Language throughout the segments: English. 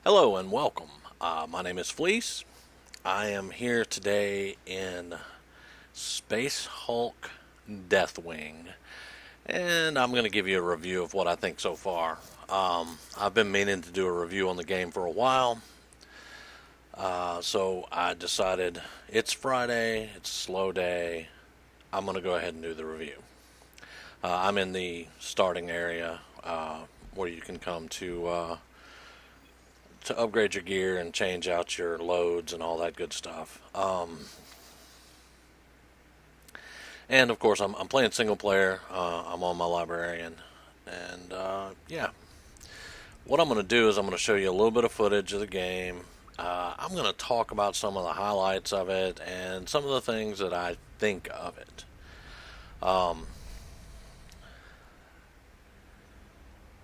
Hello and welcome. My name is Fleece. I am here today in Space Hulk Deathwing, and I'm going to give you a review of what I think so far. I've been meaning to do a review on the game for a while, so I decided it's Friday, it's a slow day. I'm going to go ahead and do the review. I'm in the starting area where you can come to upgrade your gear and change out your loads and all that good stuff. And of course, I'm playing single player. I'm on my librarian, and yeah, what I'm going to do is I'm going to show you a little bit of footage of the game. I'm going to talk about some of the highlights of it and some of the things that I think of it.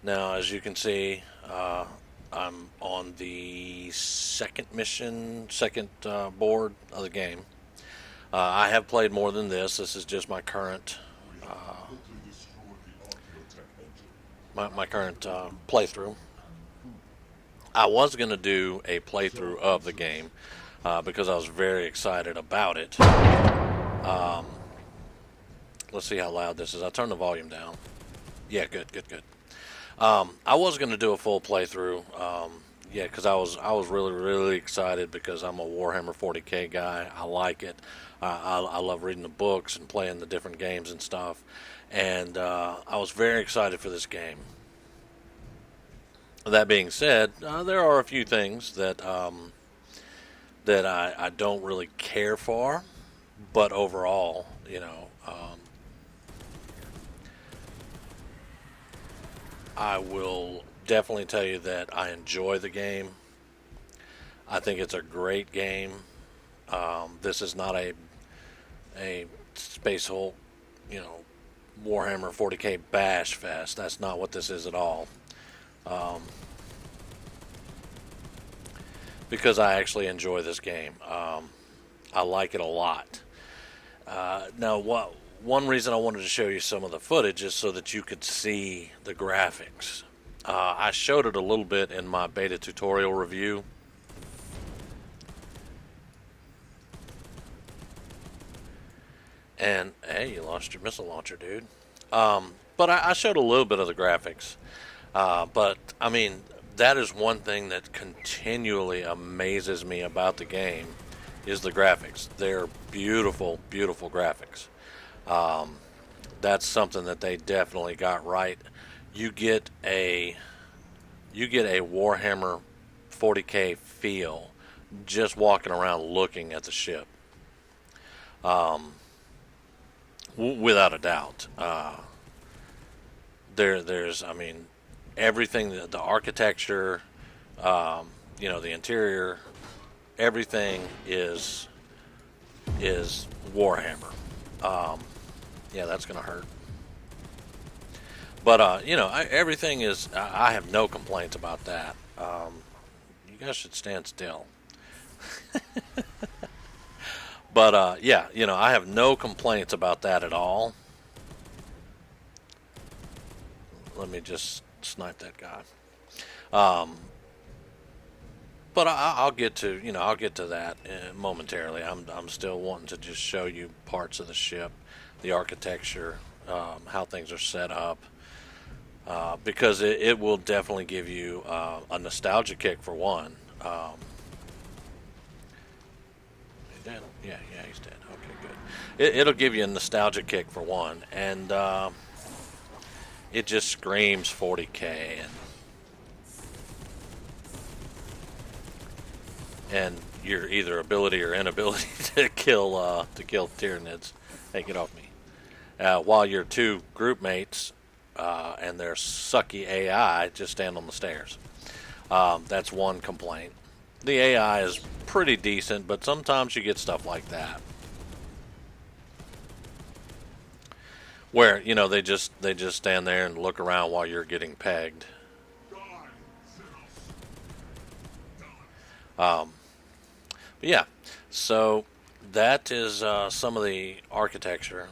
Now, as you can see, I'm on the second mission, second board of the game. I have played more than this. This is just my current, my current playthrough. I was going to do a playthrough of the game because I was very excited about it. Let's see how loud this is. I turned the volume down. Yeah, good, good, good. I was going to do a full playthrough, yeah, because I was really excited because I'm a Warhammer 40K guy. I like it. I love reading the books and playing the different games and stuff, and I was very excited for this game. That being said, there are a few things that I don't really care for, but overall, I will definitely tell you that I enjoy the game. I think it's a great game. This is not a Space Hulk, you know, Warhammer 40K bash fest. That's not what this is at all. Um, because I actually enjoy this game. I like it a lot. Now, one reason I wanted to show you some of the footage is so that you could see the graphics. I showed it a little bit in my beta tutorial review. And hey, you lost your missile launcher, dude. But I showed a little bit of the graphics. But I mean, that is one thing that continually amazes me about the game is the graphics. They're beautiful, beautiful graphics. Um, that's something that they definitely got right. You get a Warhammer 40K feel just walking around looking at the ship. Um, Without a doubt. There's, I mean, everything, the architecture, the interior, everything is Warhammer. Yeah, that's gonna hurt. But everything is. I have no complaints about that. You guys should stand still. But yeah, I have no complaints about that at all. Let me just snipe that guy. Um, but I'll get to that momentarily. I'm still wanting to just show you parts of the ship, the architecture, how things are set up, because it will definitely give you a nostalgia kick for one. He's dead. Yeah, he's dead. Okay, good. It'll give you a nostalgia kick for one, and it just screams 40K and your either ability or inability to kill Tyranids. Hey, get off me! While your two group mates and their sucky AI just stand on the stairs. That's one complaint. The AI is pretty decent, but sometimes you get stuff like that, where they just stand there and look around while you're getting pegged. Um, but yeah, so that is some of the architecture.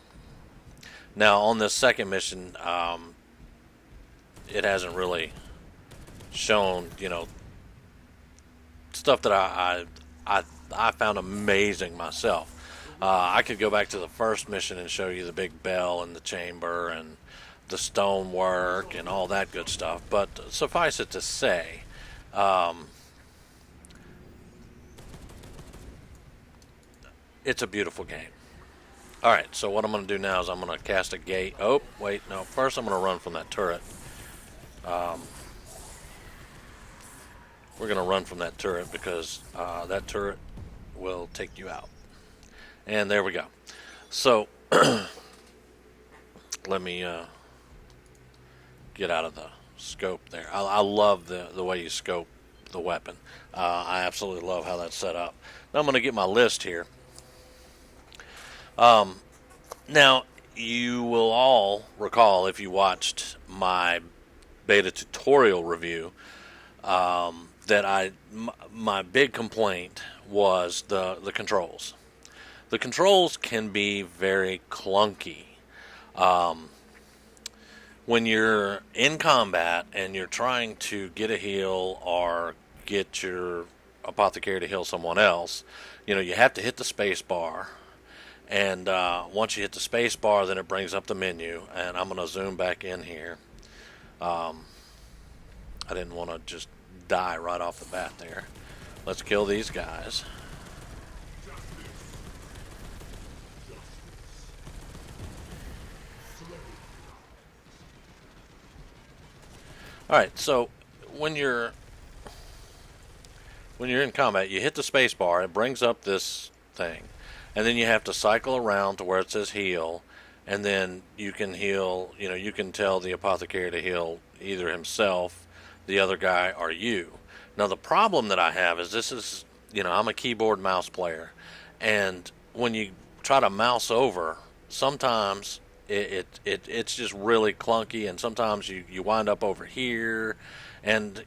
Now on this second mission, it hasn't really shown stuff that I found amazing myself. I could go back to the first mission and show you the big bell and the chamber and the stonework and all that good stuff. But suffice it to say, it's a beautiful game. All right, so what I'm going to do now is I'm going to cast a gate. Oh, wait, no. First, I'm going to run from that turret. We're going to run from that turret because that turret will take you out. And there we go. So, let me get out of the scope there. I love the way you scope the weapon. I absolutely love how that's set up. Now I'm going to get my list here. Now, you will all recall if you watched my beta tutorial review that my big complaint was the controls. The controls can be very clunky. When you're in combat and you're trying to get a heal or get your apothecary to heal someone else, you have to hit the space bar. And once you hit the space bar, then it brings up the menu. And I'm going to zoom back in here. I didn't want to just die right off the bat there. Let's kill these guys. Alright, so when you're in combat, you hit the space bar, it brings up this thing. And then you have to cycle around to where it says heal, and then you can heal, you can tell the apothecary to heal either himself, the other guy, or you. Now the problem that I have is this is, I'm a keyboard mouse player, and when you try to mouse over, sometimes it's just really clunky, and sometimes you wind up over here, and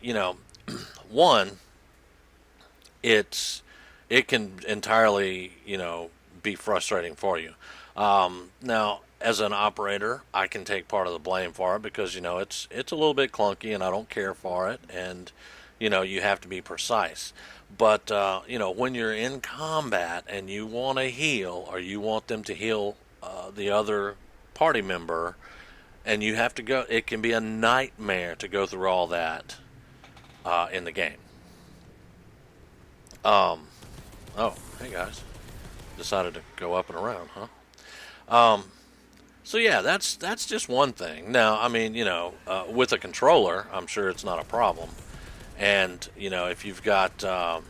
one, it can entirely be frustrating for you. Now, as an operator, I can take part of the blame for it because it's a little bit clunky and I don't care for it, and you have to be precise. But when you're in combat and you want to heal, or you want them to heal the other party member, and you have to go, it can be a nightmare to go through all that in the game. Oh, hey guys. Decided to go up and around, huh? So yeah, that's just one thing. Now, I mean, with a controller, I'm sure it's not a problem. And if you've got a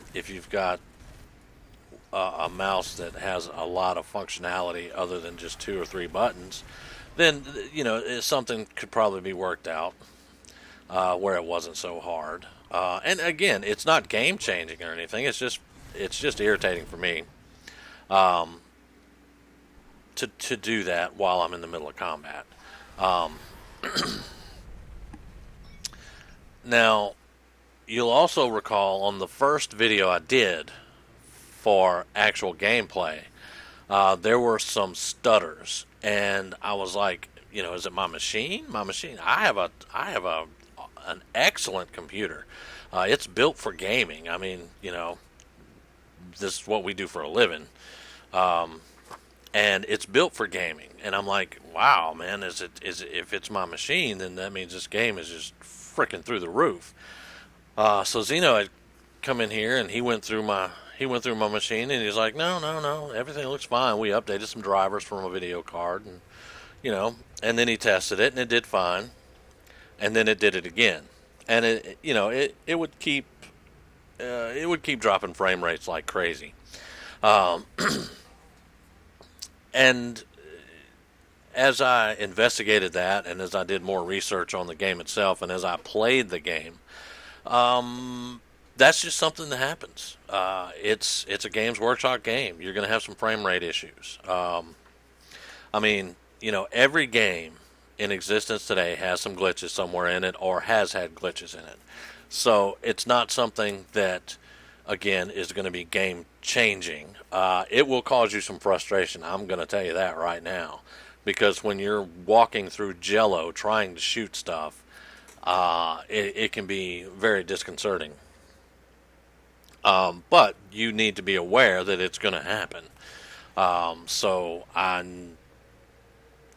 mouse that has a lot of functionality other than just 2 or 3 buttons, then something could probably be worked out where it wasn't so hard. And again, it's not game changing or anything. It's just irritating for me. To do that while I'm in the middle of combat. Now, you'll also recall on the first video I did for actual gameplay, there were some stutters, and I was like, is it my machine? My machine. I have an excellent computer. It's built for gaming. I mean, this is what we do for a living. And it's built for gaming, and I'm like, wow, man, is it if it's my machine, then that means this game is just freaking through the roof. So Zeno had come in here and he went through my machine, and he's like, no, everything looks fine. We updated some drivers from a video card, and and then he tested it and it did fine, and then it did it again, and it would keep dropping frame rates like crazy. And as I investigated that, and as I did more research on the game itself, and as I played the game, that's just something that happens. It's a Games Workshop game. You're going to have some frame rate issues. I mean, every game in existence today has some glitches somewhere in it, or has had glitches in it. So it's not something that, again, is going to be game changing. It will cause you some frustration. I'm going to tell you that right now, because when you're walking through Jello trying to shoot stuff, it can be very disconcerting. But you need to be aware that it's going to happen. So I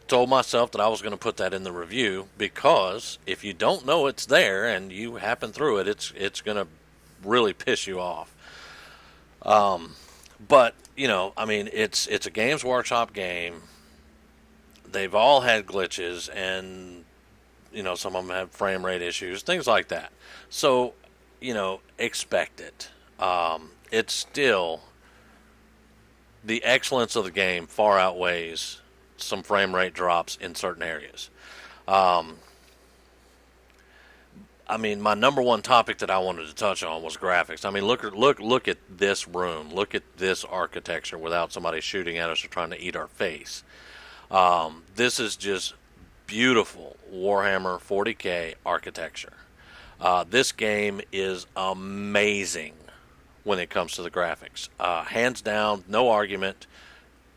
told myself that I was going to put that in the review, because if you don't know it's there and you happen through it, it's going to really piss you off. But I mean, it's a Games Workshop game. They've all had glitches, and some of them have frame rate issues, things like that. So expect it. It's still, the excellence of the game far outweighs some frame rate drops in certain areas. I mean, my number one topic that I wanted to touch on was graphics. I mean, look at this room. Look at this architecture without somebody shooting at us or trying to eat our face. This is just beautiful Warhammer 40K architecture. This game is amazing when it comes to the graphics. Hands down, no argument.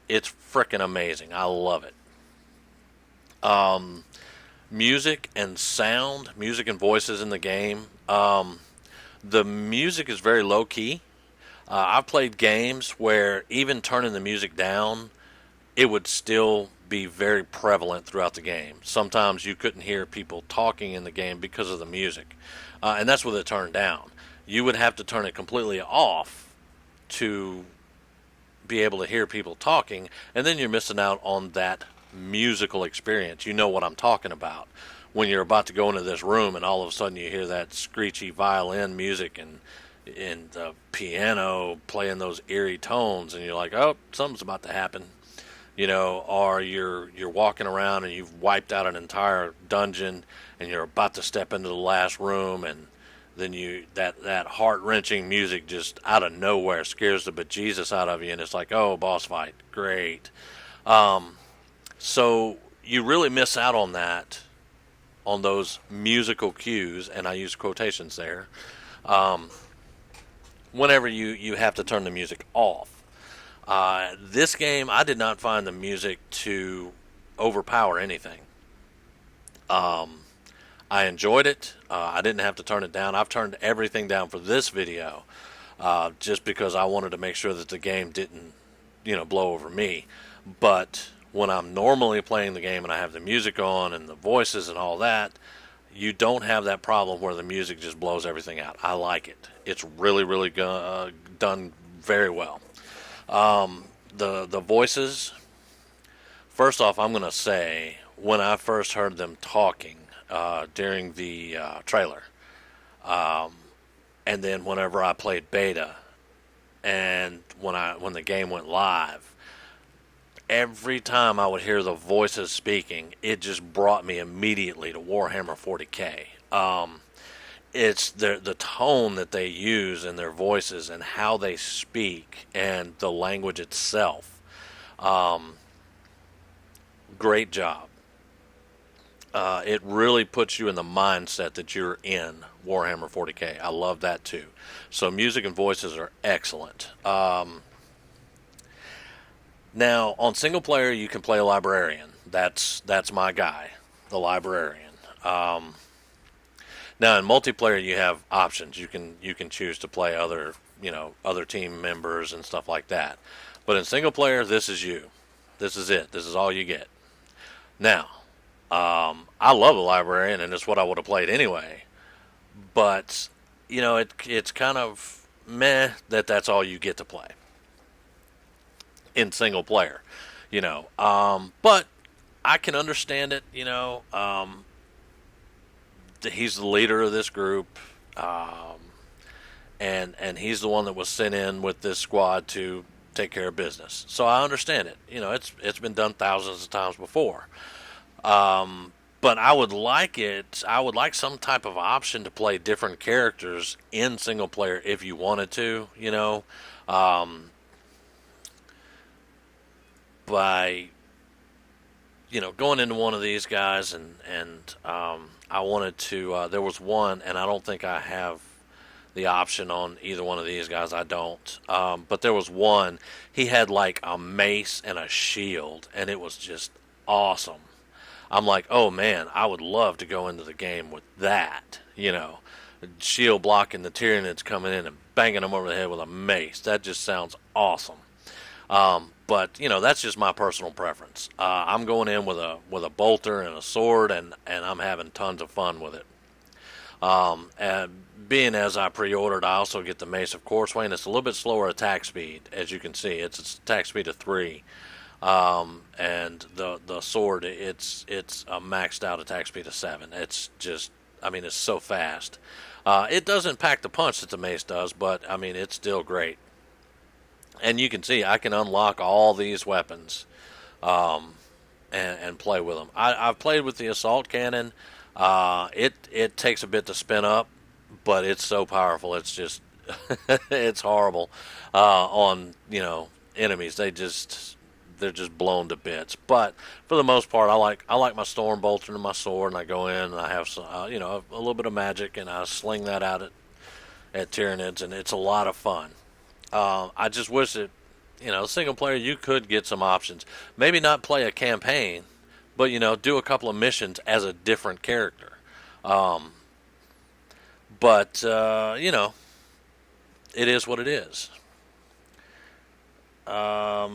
It's frickin' amazing. I love it. Music and sound, music and voices in the game. The music is very low key. I've played games where even turning the music down, it would still be very prevalent throughout the game. Sometimes you couldn't hear people talking in the game because of the music. And that's with it turned down. You would have to turn it completely off to be able to hear people talking, and then you're missing out on that musical experience. You know what I'm talking about. When you're about to go into this room and all of a sudden you hear that screechy violin music and the piano playing those eerie tones, and you're like, oh, something's about to happen. Or you're walking around and you've wiped out an entire dungeon and you're about to step into the last room, and then that heart-wrenching music just out of nowhere scares the bejesus out of you, and it's like, oh, boss fight, great. So you really miss out on that, on those musical cues, and I use quotations there, whenever you have to turn the music off. This game, I did not find the music to overpower anything. I enjoyed it. I didn't have to turn it down. I've turned everything down for this video, just because I wanted to make sure that the game didn't, blow over me. But when I'm normally playing the game and I have the music on and the voices and all that, you don't have that problem where the music just blows everything out. I like it. It's really, really done very well. The voices, first off, I'm going to say, when I first heard them talking during the trailer, and then whenever I played beta, and when the game went live, every time I would hear the voices speaking, it just brought me immediately to Warhammer 40K. It's the tone that they use in their voices and how they speak and the language itself. Great job. It really puts you in the mindset that you're in Warhammer 40K. I love that too. So music and voices are excellent. Now, on single player, you can play a librarian. That's my guy, the librarian. Now, in multiplayer, you have options. You can choose to play other team members and stuff like that. But in single player, this is you. This is it. This is all you get. Now, I love a librarian, and it's what I would have played anyway. But it's kind of meh that's all you get to play in single player. But I can understand it. He's the leader of this group, and he's the one that was sent in with this squad to take care of business. So I understand it. It's been done thousands of times before. But I would like it. I would like some type of option to play different characters in single player if you wanted to. By going into one of these guys, and I wanted to. There was one, and I don't think I have the option on either one of these guys. I don't. But there was one. He had like a mace and a shield, and it was just awesome. I'm like, oh man, I would love to go into the game with that. Shield blocking the Tyranids coming in and banging them over the head with a mace. That just sounds awesome. But you know, that's just my personal preference. I'm going in with a bolter and a sword, and I'm having tons of fun with it. And being as I pre-ordered, I also get the mace of Courseway, and it's a little bit slower attack speed, as you can see. It's attack speed of 3, and the sword it's a maxed out attack speed of 7. It's just, I mean, it's so fast. It doesn't pack the punch that the mace does, but I mean, it's still great. And you can see I can unlock all these weapons and play with them. I've played with the assault cannon. It takes a bit to spin up, but it's so powerful. It's just it's horrible on, you know, enemies. They're just blown to bits. But for the most part, I like my storm bolter and my sword, and I go in and I have some, you know, a little bit of magic, and I sling that out at Tyranids, and it's a lot of fun. I just wish that, you know, single player, you could get some options. Maybe not play a campaign, but, you know, do a couple of missions as a different character. But you know, it is what it is. The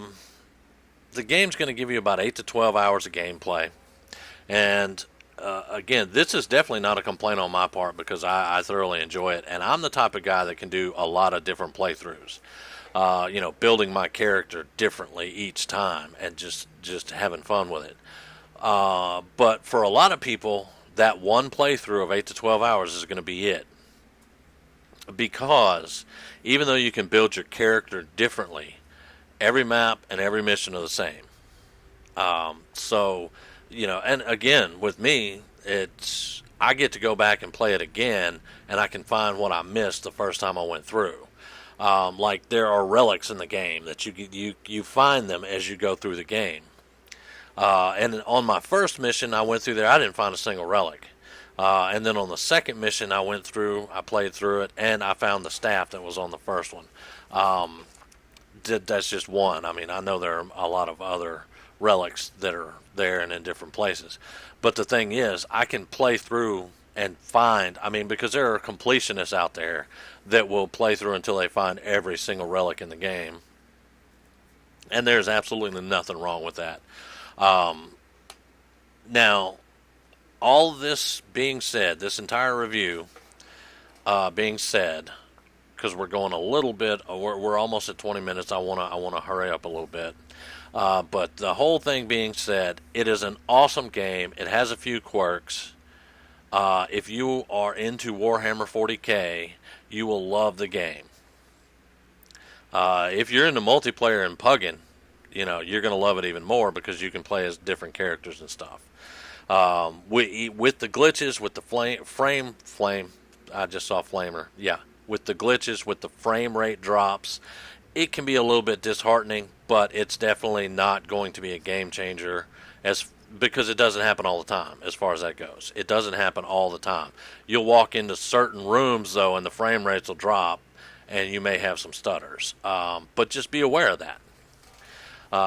game's going to give you about 8 to 12 hours of gameplay. And again, this is definitely not a complaint on my part, because I thoroughly enjoy it. And I'm the type of guy that can do a lot of different playthroughs. You know, building my character differently each time and just having fun with it. But for a lot of people, that one playthrough of 8 to 12 hours is going to be it. Because even though you can build your character differently, every map and every mission are the same. So, you know, and again, with me, I get to go back and play it again, and I can find what I missed the first time I went through. Like, there are relics in the game that you find them as you go through the game. And on my first mission, I went through there, I didn't find a single relic. And then on the second mission, I played through it, and I found the staff that was on the first one. That's just one. I mean, I know there are a lot of other relics that are there and in different places. But the thing is, I can play through and find, I mean, because there are completionists out there that will play through until they find every single relic in the game. And there's absolutely nothing wrong with that. Now, all this being said, this entire review being said, because we're going a little bit, we're almost at 20 minutes. I want to hurry up a little bit. But the whole thing being said, it is an awesome game. It has a few quirks. If you are into Warhammer 40K, you will love the game. If you're into multiplayer and pugging, you know, you're going to love it even more, because you can play as different characters and stuff. With the glitches, with the flame, I just saw Flamer. Yeah, with the glitches, with the frame rate drops, it can be a little bit disheartening, but it's definitely not going to be a game changer, because it doesn't happen all the time as far as that goes. It doesn't happen all the time. You'll walk into certain rooms, though, and the frame rates will drop, and you may have some stutters. But just be aware of that.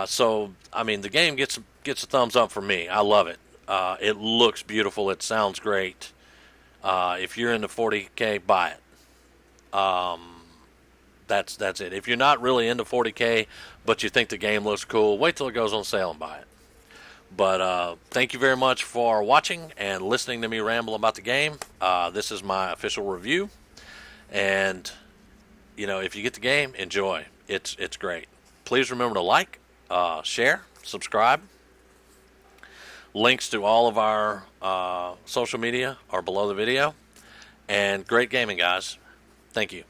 So, I mean, the game gets a thumbs up for me. I love it. It looks beautiful. It sounds great. If you're into 40K, buy it. That's it. If you're not really into 40K, but you think the game looks cool, wait till it goes on sale and buy it. But thank you very much for watching and listening to me ramble about the game. This is my official review. And, you know, if you get the game, enjoy. It's great. Please remember to like, share, subscribe. Links to all of our social media are below the video. And great gaming, guys. Thank you.